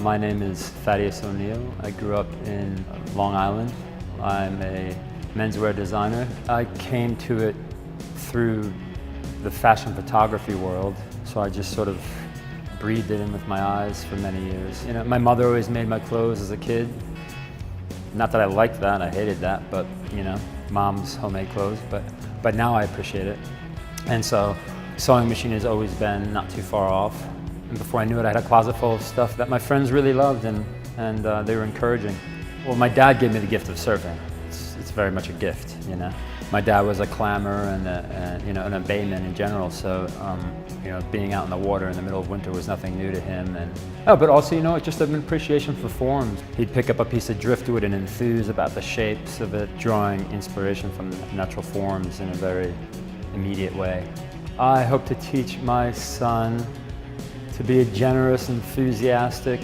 My name is Thaddeus. I grew up in Long Island. I'm a menswear designer. I came to it through the fashion photography world, so I just sort of breathed it in with my eyes for many years. You know, my mother always made my clothes as a kid. Not that I liked that, I hated that, but you know, mom's homemade clothes, but now I appreciate it. And so sewing machine has always been not too far off. And before I knew it, I had a closet full of stuff that my friends really loved and they were encouraging. Well, my dad gave me the gift of surfing. It's very much a gift, you know. My dad was a clammer and you know, an bayman in general, so you know, being out in the water in the middle of winter was nothing new to him. But also, you know, just an appreciation for forms. He'd pick up a piece of driftwood and enthuse about the shapes of it, drawing inspiration from natural forms in a very immediate way. I hope to teach my son to be a generous, enthusiastic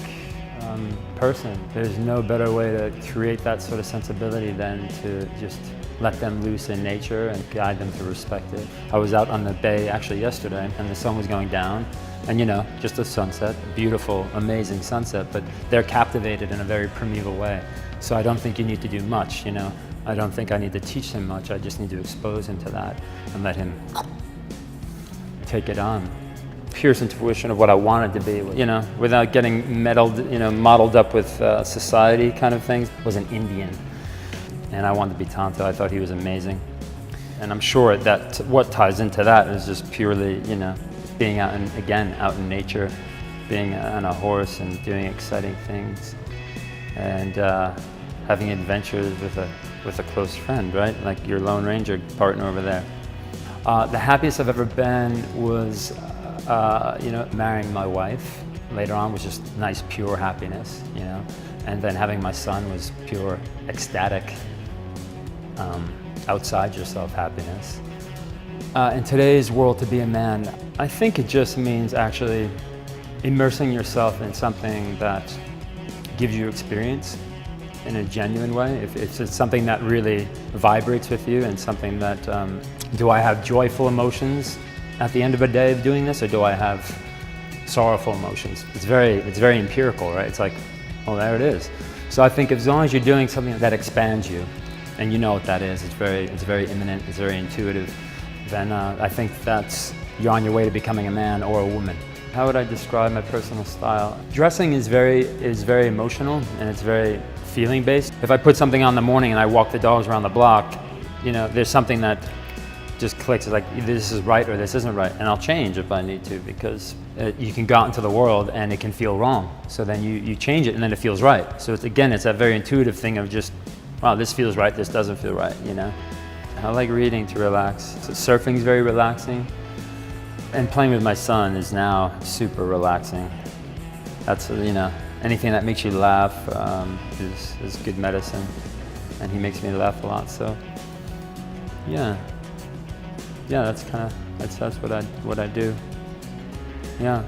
person. There's no better way to create that sort of sensibility than to just let them loose in nature and guide them to respect it. I was out on the bay actually yesterday and the sun was going down and you know, just a sunset, beautiful, amazing sunset, but they're captivated in a very primeval way. So I don't think you need to do much, you know. I don't think I need to teach him much, I just need to expose him to that and let him take it on. Pierce intuition of what I wanted to be, you know, without getting modeled up with society kind of things. I was an Indian, and I wanted to be Tonto. I thought he was amazing, and I'm sure that what ties into that is just purely, you know, being out in nature, being on a horse and doing exciting things, and having adventures with a close friend, right? Like your Lone Ranger partner over there. The happiest I've ever been was you know, marrying my wife later on was just nice, pure happiness, you know, and then having my son was pure, ecstatic, outside yourself happiness. In today's world, to be a man, I think it just means actually immersing yourself in something that gives you experience in a genuine way. If it's something that really vibrates with you and something that, do I have joyful emotions at the end of a day of doing this, or do I have sorrowful emotions? It's very empirical, right? It's like, oh, there it is. So I think as long as you're doing something that expands you, and you know what that is, it's very imminent, it's very intuitive, then I think that's, you're on your way to becoming a man or a woman. How would I describe my personal style? Dressing is very emotional and it's very feeling based. If I put something on in the morning and I walk the dogs around the block, you know, there's something that just clicks. It's like, this is right or this isn't right, and I'll change if I need to, because you can go out into the world and it can feel wrong. So then you change it and then it feels right. So it's that very intuitive thing of just, wow, this feels right, this doesn't feel right, you know? I like reading to relax. So surfing is very relaxing. And playing with my son is now super relaxing. That's, you know, anything that makes you laugh is good medicine. And he makes me laugh a lot, so yeah. Yeah, that's what I do. Yeah.